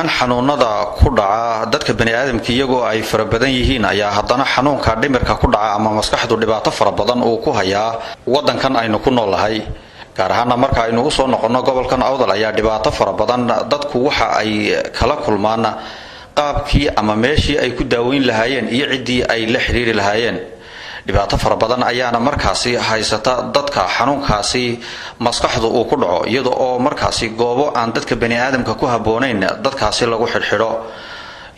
ahaan xanuunada ku dhaca dadka bani aadamka iyagoo ay fara badan yihiin ayaa haddana xanuunka dhimirka ku dhaca ama maskaxdu dhibaato fara badan uu ku hayaa wadankan aynu ku noolahay gaar ahaan marka aynu u soo noqono gobolkan Awdal ayaa dhibaato fara badan dadku waxa ay kala kulmaan qaabkii ama meeshii ay ku daaweyn lahaayeen iyo cidii ay la xiriiri lahaayeen dhibaato fara badan ayaana markaasi haysata dadka xanuunkaasi maskaxdu uu ku dhaco iyadoo oo markaasi goobo aan dadka bani aadamka ku haboonayn dadkaasi lagu xidhxidho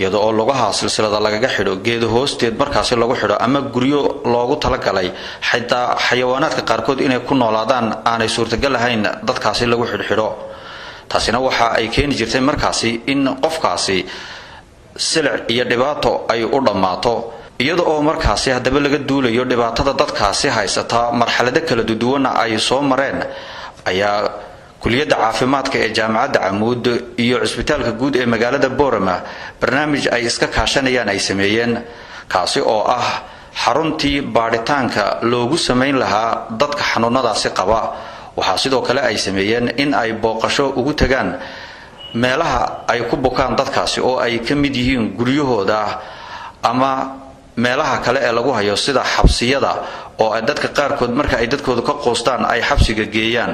iyadoo oo lugaha silsilada lagaga xidho geedo hoosteed markaasi lagu xidho ama guryo loogu talagalay xitaa xayawaanaadka qaarkood inay ku noolaadaan aanay suurtagal ahayn dadkaasi lagu xidhxidho taasina waxa ay keeni jirtay markaasi in qofkaasi silic iyo dhibaato ay u dhamaato iyadoo oo markaasi hadaba laga duulayo dhibaatada dadkaasi haysata marxalado kala duwan ay soo mareen ayaa kuliyada caafimaadka ee jaamacadda Camuud iyo cisbitaalka guud ee magaalada Boorama barnaamij ay iska kaashanayaan ay sameeyeen kaasi oo ah xaruntii baaritaanka loogu sameyn lahaa dadka xanuunadaasi qaba waxa sidoo kale ay sameeyeen in ay booqasho ugu tagaan meelaha ay ku bukaan dadkaasi oo ay ka mid yihiin guryahooda ama meelaha kale ee lagu hayo sida xabsiyada oo ay dadka qaarkood marka ay dadkooda ka qoostaan ay xabsiga geeyaan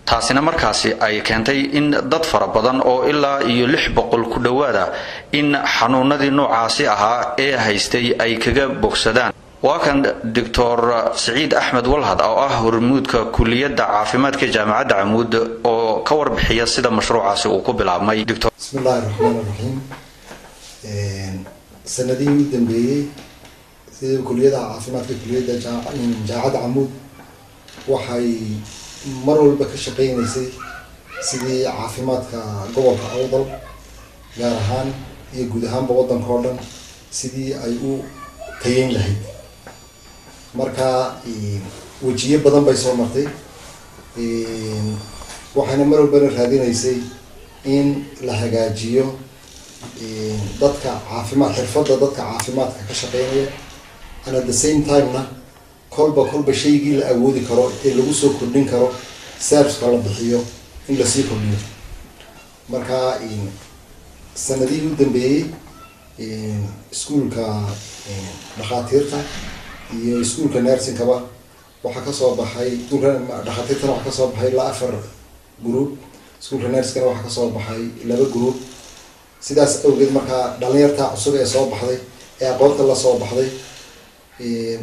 taasina markaasi ay keentay in dad fara badan oo ilaa iyo 600 ku dhawaada in xanuunadii noocaasi ahaa ee haystay ay kaga bogsadaan waa kan Dr. Saciid Axmed Walhad oo ah hormuudka kuliyada caafimaadka jaamacadda Camuud oo ka warbixiya sida mashruucaasi uu ku bilaabmay Bismillahirrahmanirrahim sanadii dambeeyay sida kuliyada caafimaadka kuliyada jaamacadda Camuud waxay mar walba ka shaqeynaysay sidii caafimaadka gobolka Awdal gaar ahaan iyo guud ahaan wadanka oo dhan sidii ay u tayeyn lahayd marka wajiye badan bay soo martay waxayna mar walba raadinaysay in la hagaajiyo dadka caafimaad xirfadda dadka caafimaadka ka shaqeynaya and at the same time na kolba shaygii la awoodi karo ee lagu soo kordhin karo service-ka la bixiyo in la sii kordhiyo marka sanadihii u dambeeyay iskuulka dhakhaatiirta iyo iskuulka nursing-kaba waxa ka soo baxay dhakhaatiirtana waxa ka soo baxay ilaa 4 group iskuulka nursing-kana waxa ka soo baxay 2 group sidaas awgeed marka dhalinyarta cusub ee soo baxday ee aqoonta la soo baxday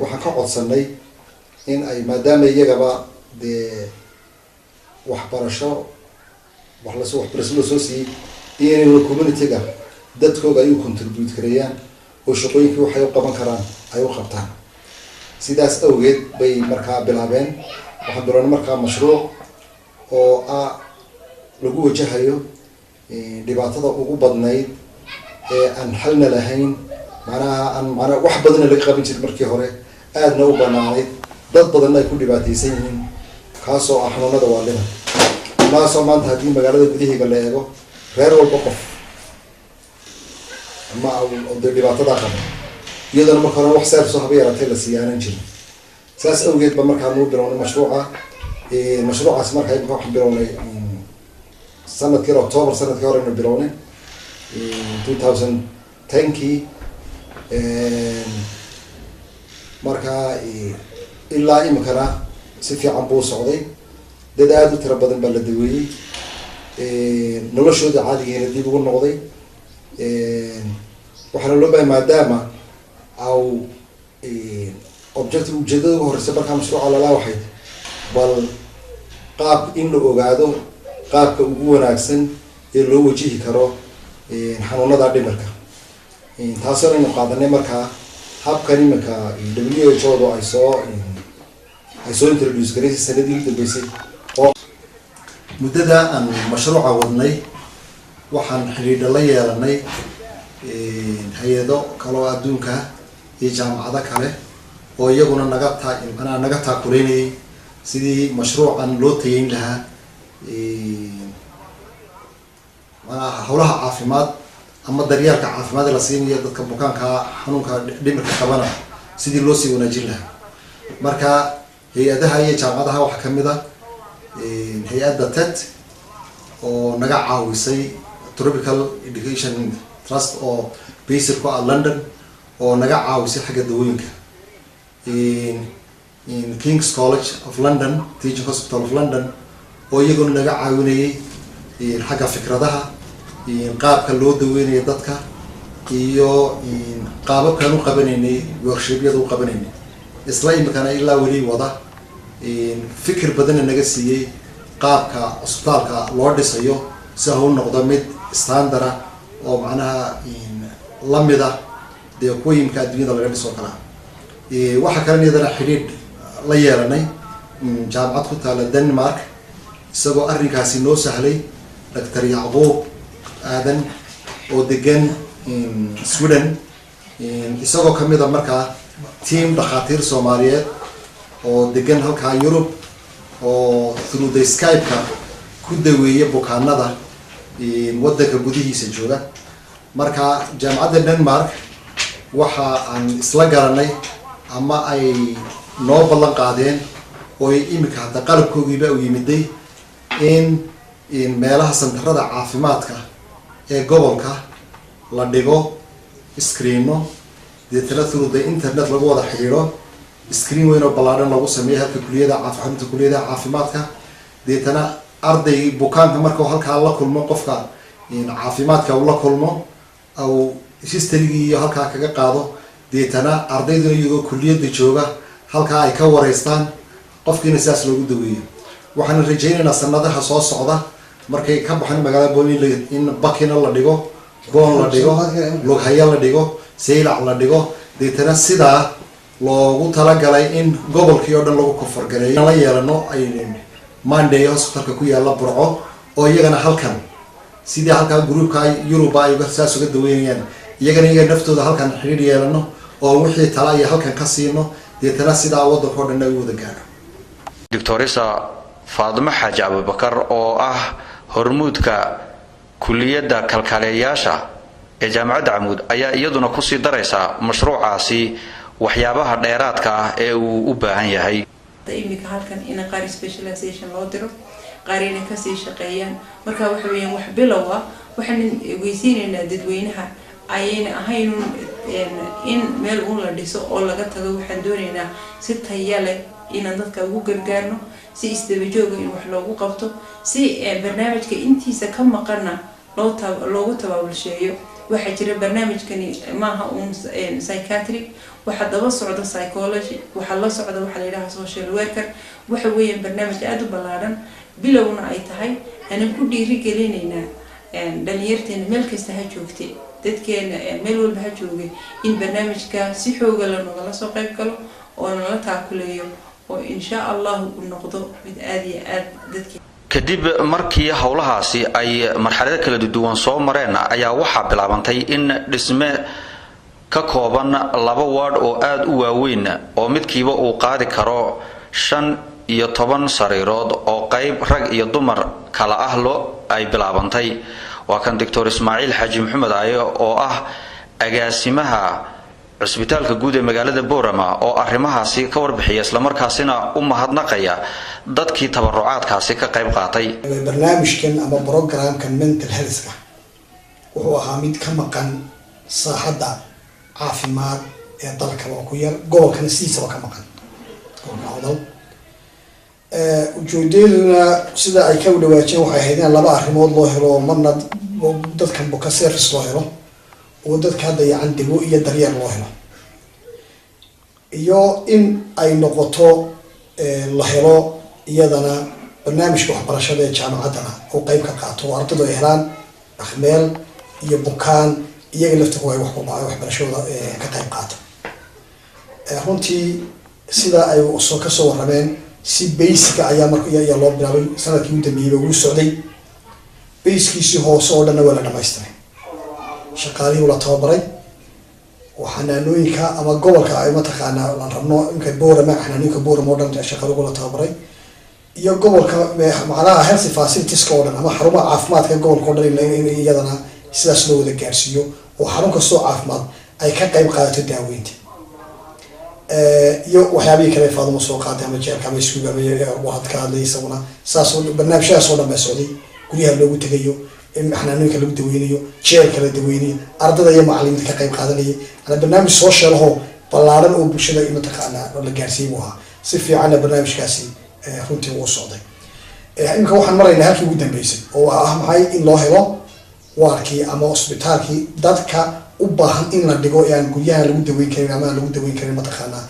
waxaan ka codsanay in ay maadaama iyagaba de waxbarasho la soo siiyay in community-ga dadkooda ay u contribute karayaan oo shaqooyinkii waxay u qaban karaan ay u qabtaan sidaas awgeed bay markaa bilaabeen waxaan bilownay markaa mashruuc oo lagu wajahayo dhibaatada ugu badnayd ee aan xalna lahayn macnaha wax badan laga qaban jiray markii hore aadna u banaanayd dad badan ay ku dhibaataysan yihiin kaasoo xanuunada waalida naasoo maanta haddii magaalada gudaheega la eego reer walba qof ama dhibaatada qaba iyadoo marka hore wax service haba yaratay la siiyaanan jirin saas awgeed ba markaa noo bilownay mashruucaas markaa waxaan bilownay sanadkii October sanadkii hore inuu bilownay 2010kii markaa ilaa imikana si fiican buu socday dad aad u tiro badan baa la daweeyey noloshooda caadigeena dib ugu noqday waxaana loo baahay maadaama objective ujeedada ugu horeysa markaa mashruuca lalaa waxay bal qaab in la ogaado qaabka ugu wanaagsan ee loo wajihi karo xanuunada dhimirka taasoo aynu qaadanay markaa habkan iminka WHO ay soo introduce gareysay sanadii u dambeysay oo muddada aan mashruuca wadnay waxaan xiriir la yeelanay hay'ado kale oo adduunka iyo jaamacado kale oo iyaguna naga taakuleynayay sidii mashruucan loo tayeyn lahaa howlaha caafimaad ama daryeelka caafimaad la siinayo dadka bukaanka xanuunka dhimirka qabana sidii loo sii wanaajin lahaa marka hay'adaha iyo jaamacadaha waxa kamid ah hay'adda TET oo naga caawisay Tropical Education Trust oo based ku ah London oo naga caawisay xagga dawooyinka in King's College of London Teaching Hospital of London oo iyaguna naga caawinayay xagga fikradaha qaabka loo daweynayo dadka iyo qaababkan u qabanaynay workshopyada u qabanaynay isla imikana ilaa wali wada fikir badan naga siiyay qaabka hospitaalka loo dhisayo si uu noqdo mid standard ah oo macnaha lamida kuwiimka adduunyada laga dhiso kala waxa kale nidana xiriir la yeelanay jaamacad ku taala Denmark isagoo arrinkaasi noo sahlay Dr. Yacquub Aadan oo degan Sweden isagoo kamid ah markaa team dhakhaatiir Soomaaliyeed oo degan halka Europe oo through the Skype-ka ku daweeyay bukaanada waddanka gudihiisa jooga marka jaamacadda Denmark waxa aan isla garanay ama ay noo ballan qaadeen oo imika hadda qalabkoogiiba u yimiday in meelaha santarada caafimaadka ee gobolka la dhigo screeno deetana through the internet lagu wada xiriiro screen weyn oo ballaaran lagu sameeyo halka kuliyada caafimaadka deetana arday bukaanka markuu halkaa la kulmo qofka caafimaadka uu la kulmo au history iyo halkaa kaga qaado deetana ardaydu iyagoo kuliyada jooga halkaa ay ka wareystaan qofkiina sidaas loogu daweeyo waxaan rajaynaynaa sanadaha soo socda markay ka baxaan magaalada Boolin in Bakina la dhigo Boon la dhigo Lughaya la dhigo Seylac la dhigo deetana sidaa loogu talagalay in gobolkii oo dhan lagu kofargareeyo la yeelano ay Monday hospitalka ku yaala Burco oo iyagana halkan sidii halka groupka Europe ay saas uga daweeyeen iyagana iyaga naftooda halkan xiriir yeelano oo wixii tala ay halkan ka siino deetana sidaa waddanka oo dhan ay wada gaaro Doctoressa Faadimo Xaaji Abubakar oo ah hormuudka kulliyadda kalkaaliyeyaasha ee jaamacadda Camuud ayaa iyaduna ku sii daraysa mashruucaasi waxyaabaha dheeraadka ah ee uu u baahan yahay imika halkan in qaar specialization loo diro qaarina ka sii shaqeeyaan marka waxa weeyaan wax bilow ah waxaan weydiinaynaa dadweynaha ayayna ahayn in meel uu la dhiso oo laga tago waxaan doonaynaa si tayo leh in dadka ugu gargaarno si isdaba jooga in wax loogu qabto si barnaamijka intiisa ka maqana loogu tabaabulsheeyo waxa jira barnaamijkani maaha psychiatric waxa daba socda psychology waxa la socda waxa la yiraahdo social worker waxa weeyaan barnaamij aad u ballaaran bilowna ay tahay aan ku dhiirigelinayna dhalinyarteena meel kasta ha joogtay dadkeena meel walba ha joogay in barnaamijka si xoog leh nagala soo qayb galo oo nala taakuleeyo oo insha Allah uu noqdo mid aad iyo aad dadka kadib markii hawlahaasi ay marxalado kala duwan soo mareen ayaa waxa bilaabantay in dhisme ka kooban 2 ward oo aad u waaweyn oo midkiiba uu qaadi karo 5 iyo 10 sariirood oo qayb rag iyo dumar kala ah ay bilaabantay waa kan Dr. Ismaaciil Xaaji Maxamed Aayo oo ah agaasimaha cisbitaalka guud ee magaalada Boorama oo arrimahaasi ka warbixiya isla markaasina u mahadnaqaya dadkii tabarucaadkaasi ka qayb qaatay barnaamijkan ama programkan mental health wuxuu ahaa mid ka maqan saaxadda caafimaad ee dalka oo ku yar gobolkan siisa ka maqan ujeedaduna sida ay ka wadawaajeen waxay ahayd in 2 arrimood loo helo marna dadkan buka service loo helo oo dadka dayacan digo iyo daryeel loo helo iyo in ay noqoto la helo iyadana barnaamijka waxbarashada ee jaamacadda oo qayb ka qaato ardaydu ay helaan akhmeel iyo bukaan iyaga laftooda wax ku baahay waxbarashada ka qayb qaato runtii sida ay soo ka soo warrameen si basic ayaa markaa loo bilaabay sanadkii u dambeeyay uu socday basic hoose oo dhan waa la dhamaystiray shaqaalihii la tababaray وحنانوينكا أما قولكا أي متقانا لنربنا إنك بورا ما حنانوينكا بورا مودن شغالو قولة تابري يا قولكا معناها هيلث فاسيلتيز كودن أما حرمة عافمات كقول كودن إن يدنا سلاس لو ذا جارسيو وحرمك السوق عافمات أي كقيم قاعدة الدعوين يو وحيابي كذا فاضي مسوقات هم الجيل كم يسوي واحد كذا يسوونه ساسون برنامج شاسون مسؤولي كلها لو تجيو xanaanooyinka lagu daweynayo jeelka la daweynayo ardada iyo macallimiinta ka qayb qaadanayay ana barnaamij social oo ballaaran oo bulshada mataqaanaa la gaarsiiyey buu ahaa si fiicanna barnaamijkaasi runtii uu socday imika waxaan maraynaa halkii ugu dambeysay oo ah maxay in loo helo waarkii ama cusbitaalkii dadka u baahan in la dhigo ee aan guryaha lagu daweyn karin ama aan lagu daweyn karin mataqaanaa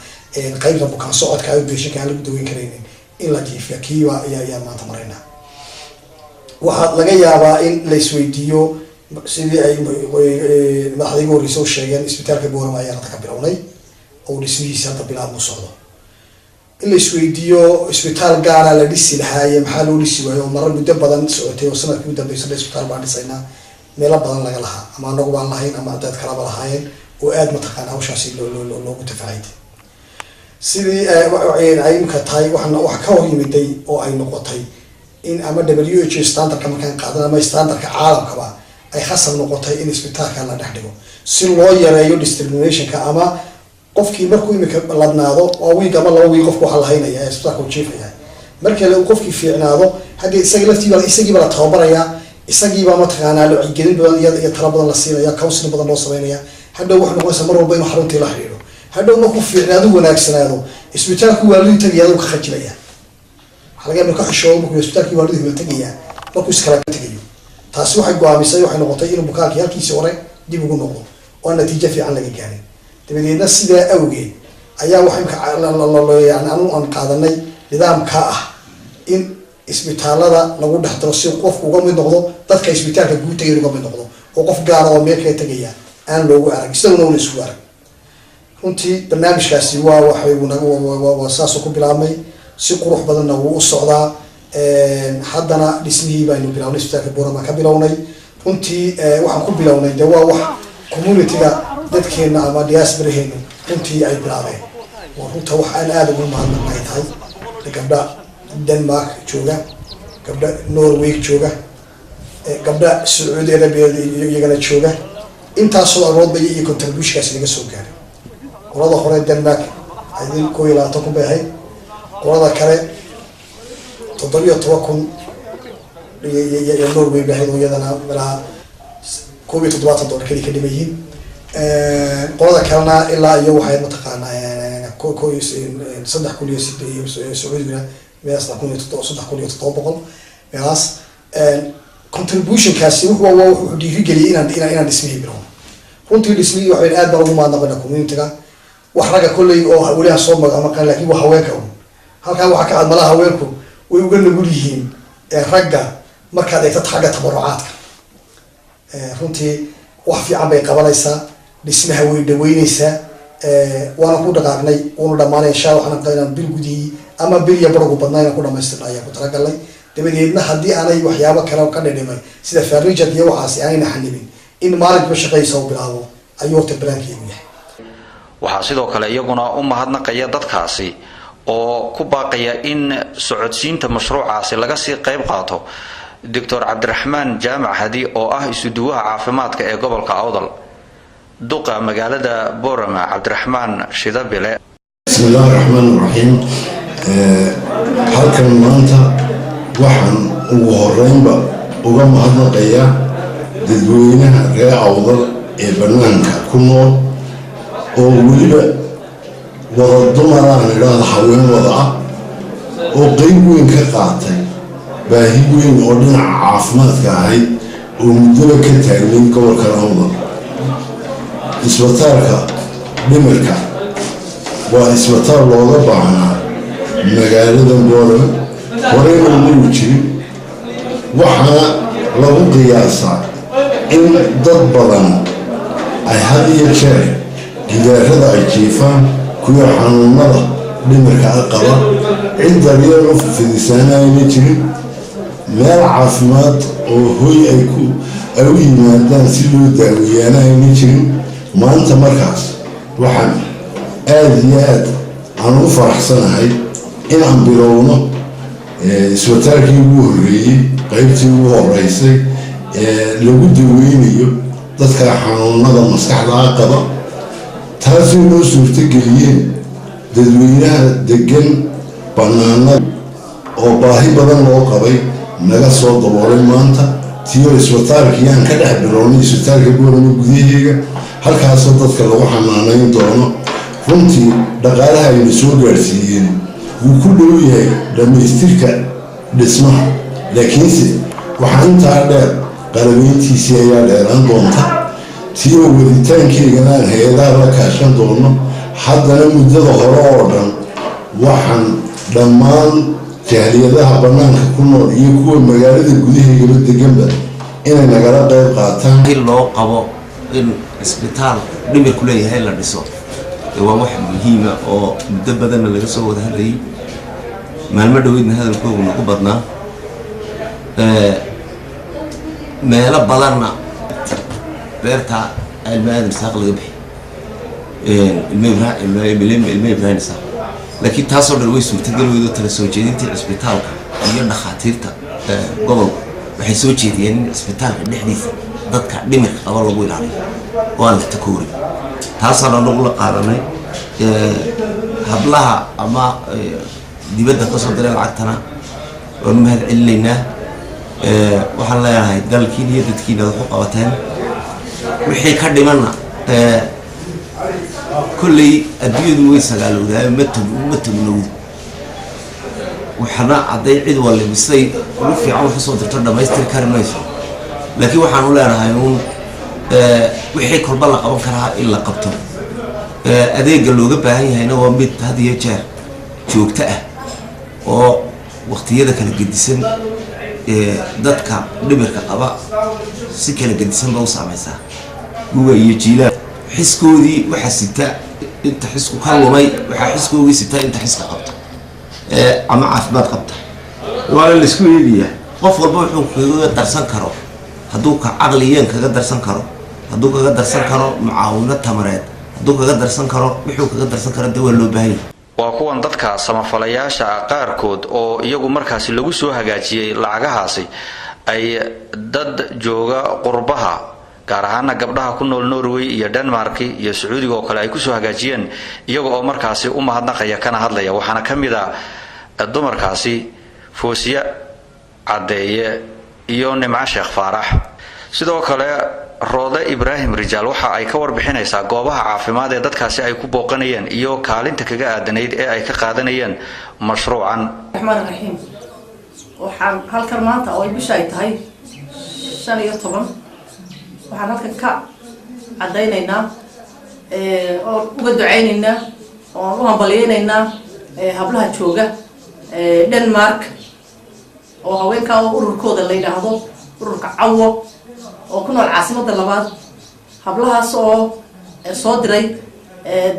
qaybta bukaan socodka ay beeshanka aan lagu daweyn karaynin in la jiifiya kiiba ayaa maanta maraynaa waxaa laga yaabaa in la isweydiiyo sidii ay madaxdayga horeysa u sheegeen isbitaalka boorama ayaa hadda ka bilownay oo dhismihiisa hadda bilaab u socdo in la isweydiiyo isbitaal gaara la dhisi lahaaye maxaa loo dhisi waayo oo marar muddo badan socotay oo sanadkii u dambeysay isbitaal baan dhisaynaa meelo badan laga lahaa ama anagu baan lahayn ama dad kalaba lahaayeen oo aada mataqaana hawshaasi loogu tafacayday sidii ay imka tahay waxa ka hor yimiday oo ay noqotay in ama WHO standardka markaan qaadan ama standardka caalamkaba ay khasab noqotay in isbitaalka la dhex dhigo si loo yareeyo discriminationka ama qofkii markuu imika ladnaado waa wiig ama laba wiig qofku waxa la haynaya isbitaalka uu jiifaya markii uu qofkii fiicnaado hadda isagiiba la tababarayaa isagiiba mataqaanaa la wacyigelin badan iyo talo badan la siinaya counseling badan loo sameynaya hadhow wax noqonaysa mar walba inuu xaruntii la xiriiro hadhow markuu fiicnaado wanaagsanaado isbitaalku waalidii tagaya uu ka khajilaya waxa laga yaabaa ka xishoodo markuu isbitaalkii waalidii la tagaya markuu iskala tagayo taasi waxay go'aamisay waxay noqotay inuu bukaankii halkiisii hore dib ugu noqdo oo natiijo fiican laga gaarin dabadeedna sidaa awgeed ayaa waxa imka anu aan qaadanay nidaamka ah in isbitaalada lagu dhex daro si qofku uga mid noqdo dadka isbitaalka guud tagay uga mid noqdo oo qof gaar oo meel kale tagaya aan loogu arag isaguna una isku arag runtii barnaamijkaasi waa waxay saasoo ku bilaabmay si qurux badanna wuu u socdaa haddana dhismihii baynu bilawnay isbitaalka boorama ka bilownay runtii waxaan ku bilownay de waa wax communityga dadkeena ama diasporaheenu runtii ay bilaabeen waa runta wax aan aada ugu mahadnaq ay tahay gabdha Denmark jooga gabdha Norway jooga gabdha Saudi Arabia iyagana jooga intaasoo aroodba iyo contributionkaasi laga soo gaaray qolada hore Denmark ay ku ilaato ku baahay qolada kale 17,000 iyo Norway baahay iyadana malaha $7 kali ka dhimayiin qolada kalena ilaa iyo waxay mataqaanaa 3,000 iyo Saudi meelaas 3,700 meelaas contribution kaasi wuxuu dhiirigeliyay inaan dhismihii bilowno runtii dhismihii waxay aad baan ugu mahadnaqaynaa community-ga wax ragga kolley oo weli aan soo maqan laakiin waa haweenka halkan waxa ka cadmala haweenku way uga nugul yihiin ragga markaad eegto xagga tabarucaadka runtii wax fiican bay qabanaysaa dhismaha way dhaweynaysaa waana ku dhaqaaqnay uuna dhamaanay insha Allah waxaan qaynaan bil gudii ama bil iyo bargu badnayna ku dhamaystirnay ayaa ku talagalay dabadeedna haddii aanay waxyaabo kale ka dhadhimay sida furniture iyo waxaasi aanay xanibin in maalinba shaqaysa uu bilaabo ayuu horta balaankeedu yahay waxaa sidoo kale iyaguna u mahadnaqaya dadkaasi oo ku baaqaya in socodsiinta mashruucaasi laga sii qayb qaato Dr. Cabdiraxmaan Jaamac Hadi oo ah isuduwaha caafimaadka ee gobolka Awdal duqa magaalada Boorama Cabdiraxmaan Shidabile Bismillahir Rahmanir Rahiim halkan maanta waxaan ugu horeynba uga mahadnaqayaa dadweynaha reer Awdal ee banaanka ku nool oo weliba wada dumar aan idhaahdo haween wada ah oo qayb weyn ka qaatay baahi weyn oo dhinaca caafimaadka ahayd oo muddo ka taagnayd gobolka Awdal isbitaalka dhimirka waa isbitaal looga baahnaa magaalada Boorama horeyna ugu jirin waxaana lagu qiyaasaa in dad badan ay had iyo jeer gidaarada ay jiifaan kuwa xanuunada dhimirka qaba cid daryeel u fidisanayna jirin meel caafimaad oo hooy ay u yimaadaan si loo daaweeyaanayna jirin maanta markaas waxaan aad iyo aad aan u faraxsanahay inaan bilowno isbitaalkii ugu horreeyey qaybtii ugu horeysay lagu daweynayo dadka xanuunada maskaxda qaba taasoo noo suurtageliyeen dadweynaha degan banaanada oo baahi badan loo qabay naga soo daboolay maanta tiyo isbitaalkiyaan ka dhex bilownay isbitaalka boorama gudaheega halkaasoo dadka lagu xanaanayn doono runtii dhaqaalaha ayna soo gaadhsiiyeen wuu ku dhow yahay dhammaystirka dhismaha laakiinse waxaa intaa dheer qalabeyntiisii ayaa dheeraan doonta tiyoo waditaankeygana aan hay-adaha la kaashan doono haddana muddada hore oo dhan waxaan dhammaan jahliyadaha bannaanka ku nool iyo kuwa magaalada gudaheegaba deganba inay nagala qayb qaataan in loo qabo in isbitaal dhimirku leeyahay la dhiso waa wax muhiima oo muddo badanna laga soo wada hadlayay maalmo dhaweydna hadalkoogu nagu badnaa meelo badanna beerta ilmo aadan isaaq laga bixi ilmo ibraahim isaaq laakiin taasoo dhan way suurtagal weydo tala soo jeedintii cisbitaalka iyo dhakhaatiirta gobolka waxay soo jeediyeen in cisbitaalka dhexdiisa dadka dhimirka qaba lagu ilaaliyo oo aan la takoorin taasaan anagu la qaadanay hablaha ama dibadda ka soo diray lacagtana waanu mahad celinaynaa waxaan leeyahay dalkiin iyo dadkiina wax u qabateen wixii ka dhimanna kolley adduunyadu way sagaalowdaa ma tagnowdo waxna hadday cid walibisay ugu fiican wax kasoo dirto dhammaystiri kari mayso laakiin waxaanu leenahay uun wixii kolba la qaban karaa in la qabto adeega looga baahan yahayna waa mid had iyo jeer joogto ah oo waqtiyada kala gedisan dadka dhimirka qaba si kala gedisan ba u saamaysaa guga iyo jiilaan xiskoodii waxaa sita inta xisku ka lumay waxaa xiskoogii sita inta xiska qabta ama caafimaad qabta waana la isku eegayaa qof walba wuxuu kaga darsan karo hadduu ka caqliyeen kaga darsan karo hadduu kaga darsan karo mucaawino tamareed hadduu kaga darsan karo wuxuu kaga darsan karo dee waa loo baahan yahay waa kuwan dadka samafalayaasha qaarkood oo iyagu markaasi lagu soo hagaajiyey lacagahaasi ay dad jooga qurbaha gaar ahaana gabdhaha ku nool Norway iyo Denmark iyo Sacuudiga oo kale ay ku soo hagaajiyeen iyaga oo markaasi u mahadnaqaya kana hadlaya waxaana kamid ah dumarkaasi Foosiya Cadeeye iyo Nimca Sheekh Faarax sidoo kale Roode Ibrahim Rijaal waxa ay ka warbixinaysaa goobaha caafimaad ee dadkaasi ay ku booqanayeen iyo kaalinta kaga aadanayd ee ay ka qaadanayeen mashruucan Rahmaan Rahiim waxaan halkan maanta oo bisha ay tahay 15 waxaan halkan ka cadaynaynaa oo uga ducaynaynaa oo u hambalyeeynaa hablaha jooga Denmark oo haweenka ururkooda la yiraahdo ururka Cawo oo ku nool caasimada labaad hablahaas oo soo diray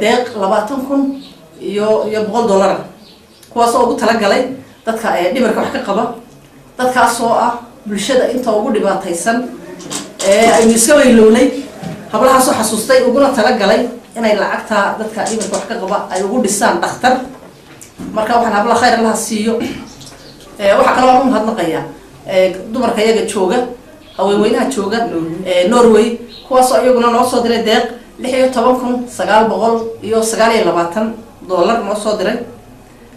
deeq 20,000 iyo $100 kuwaas oo ugu tala galay dadka dhimirka wax ka qaba dadkaas oo ah bulshada inta ugu dhibaataysan ay iska weyloonay hablahaas oo xasuustay uguna tala galay inay lacagta dadka dhimirka wax ka qaba ay ugu dhisaan dhakhtar marka waxaan hablaha khayr Allah siiyo waxa kale oo mahadnaqaya dumarka iyaga jooga haweenweynaha jooga Norway kuwaas oo iyaguna noo soo diray deeq 16,929 noo soo diray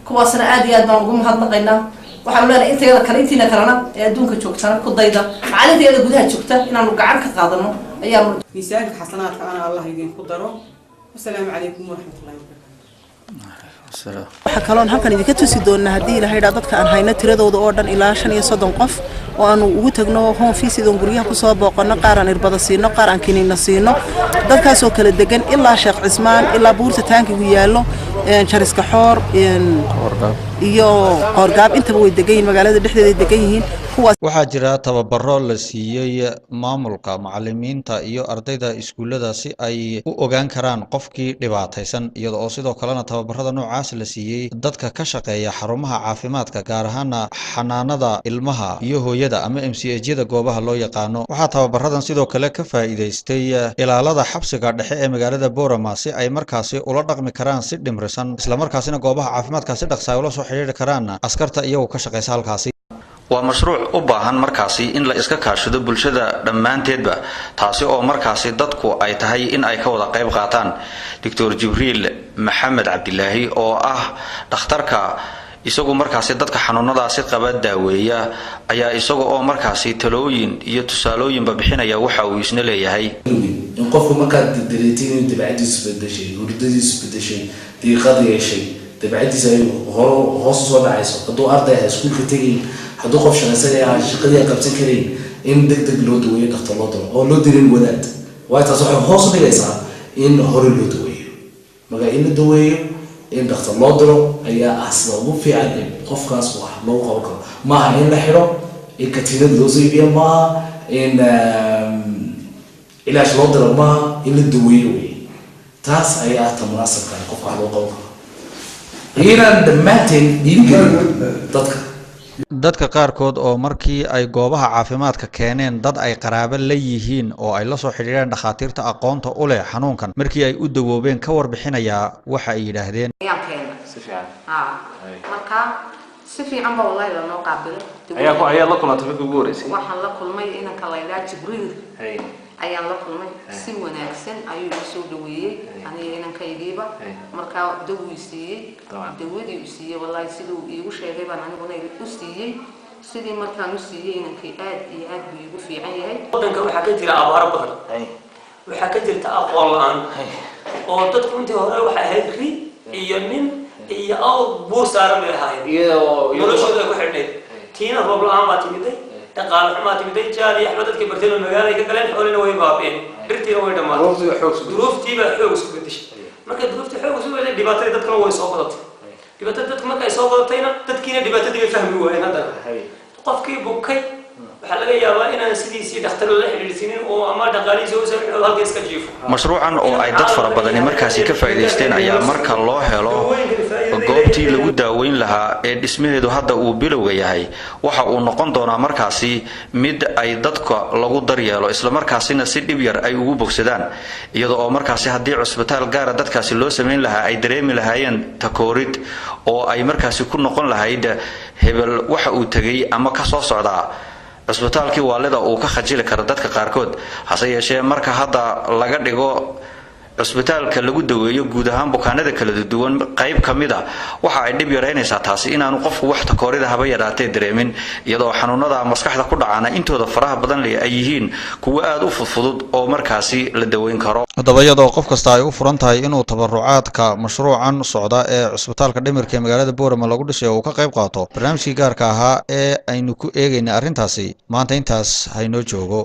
kuwaasna aad iyo aad baan ugu mahadnaqaynaa waxaan leenahay inteeda kale intiina kalena ee adduunka joogtana ku dayda macalinteeda gudaha joogta inaanu gacan ka qaadano ayaa miisaanka xasanaadka ana Allah idinku daro assalaamu calaykum waraxmatullaahi wabarakaatuh waxa kaloon halkan idinka tusi doonaa haddii ilaahay dadka aan hayno tiradooda oo dhan ilaa 35 qof oo aanu ugu tagno home visit oo guriyaha ku soo booqano qaar aan irbada siino qaar aan kiniina siino dadkaas oo kala degan ilaa Sheekh Cismaan ilaa buurta taankigu yaalo jariska xoor iyo qorgaab intaba way degan yihiin magaalada dhexdeeda degan yihiin waxaa jira tababaro la siiyay maamulka macallimiinta iyo ardayda iskuulada si ay u ogaan karaan qofkii dhibaataysan iyadoo oo sidoo kalena tababarada noocaas la siiyay dadka ka shaqeeya xarumaha caafimaadka gaar ahaan xanaanada ilmaha iyo hooyada ama MCH-yada goobaha loo yaqaano waxaa tababaradan sidoo kale ka faa'iideystay ilaalada xabsiga dhexe ee magaalada Boorama si ay markaasi ula dhaqmi karaan si dhimrisan isla markaasina goobaha caafimaadka si dhaqso ah ula soo xiriiri karaan askarta iyagoo ka shaqeysa halkaasi waa mashruuc u baahan markaasi in la iska kaashado bulshada dhammaanteedba taasi oo markaasi dadku ay tahay in ay ka wada qayb qaataan Dr. Jibriil Maxamed Cabdilaahi oo ah dhakhtarka isagu markaasi dadka xanuunadaasi qaba daaweeya ayaa isaga oo markaasi talooyin iyo tusaalooyinba bixinaya waxa uu isna leeyahay in qofku markaad dareetiin dabacadiisu bedeshay hurdadiisu bedeshay diiqad yeeshay dabacadiisa ay hoos soo dhacayso hadduu arday iskuulka tegay hadduu qof shaqaysanaya shaqadii qabsan karay in degdeg loo daweeyo dhaqtar loo diro oo loo dirin wadaad waa taas waxay hoos u dhigaysaa in hore loo daweeyo marka in la daweeyo in dhaqtar loo diro ayaa asla ugu fiican in qofkaas wax loo qaban karo maaha in la xiro in katiinad loo siibiyo maaha in ilaash loo diro maaha in la daweeyo wey taas ayaa ta munaasabka qofka wax loo qaban karo inaan dhammaanteen dhiirigelin dadka qaarkood oo markii ay goobaha caafimaadka keeneen dad ay qaraabo la yihiin oo ay la soo xidhiidheen dhakhaatiirta aqoonta u leh xanuunkan markii ay u dawoobeen ka warbixinayaa waxa ay yidhaahdeen marka si fiican baa wallahi lanoo qaabilay ayaa la kulantay markii ugu horeysay waxaan la kulmay inanka la yidhaha jibriil ayaan la kulmay si wanaagsan ayuu ii soo dhaweeyey aniga inankaygiiba markaa dawii siiyey dawadii u siiyey wallahi siduu iigu sheegay baan aniguna u siiyey sidii markaan u siiyey inankay aad iyo aad buu iigu fiican yahay wadanka waxaa ka jira abaaro badan waxaa ka jirta aqoon la-aan oo dadku intii hore waxay ahayd ri iyo nin iyo aw buur saaran bay ahaayeen noloshooda ay ku xidhnayd tiina roob la-aan baa timiday dhaqaale xumaa timiday jaal iyo axmed dadkii barteen magaalada ka galeen xoolina way baabeen dhirtiina way dhammaatay duruuftiibaa xoog isku bedeshay markay duruuftii xoog isku bedeshay dhibaatadii dadkana way soo badatay dhibaatada dadka markay soo badatayna dadkiina dhibaatadii bay fahmi waayeen haddana qofkii bukay waxaa laga yaabaa inaan sidiisii dhakhtar la xiriirsiinin oo ama dhaqaalihiisa u sameeyo halka iska jiifo mashruucan oo ay dad fara badani markaasi ka faa'iideysteen ayaa marka loo helo goobtii lagu daaweyn lahaa ee dhismaheedu hadda uu bilowga yahay waxa uu noqon doonaa markaasi mid ay dadka lagu daryeelo isla markaasina si dhib yar ay ugu bogsadaan iyadoo oo markaasi haddii cusbitaal gaara dadkaasi loo sameyn lahaa ay dareemi lahaayeen takoorid oo ay markaasi ku noqon lahayd hebel waxa uu tegay ama ka soo socdaa cusbitaalkii waalida uu ka khajili karo dadka qaarkood hase yeeshee marka hadda laga dhigo cusbitaalka lagu daweeyo guud ahaan bukaanada kala duwan qayb ka mid ah waxa ay dhib yaraynaysaa taasi inaanu qofku wax takoorida haba yaraatee dareemin iyadoo xanuunada maskaxda ku dhacana intooda faraha badan leh ay yihiin kuwo aad u fudfudud oo markaasi la daweyn karo haddaba iyadoo qof kasta ay u furan tahay inuu tabarucaadka mashruucan socda ee cusbitaalka dhimirka ee magaalada boorama lagu dhisay oo uu ka qayb qaato barnaamijkii gaarka ahaa ee aynu ku eegayna arrintaasi maanta intaas haynoo joogo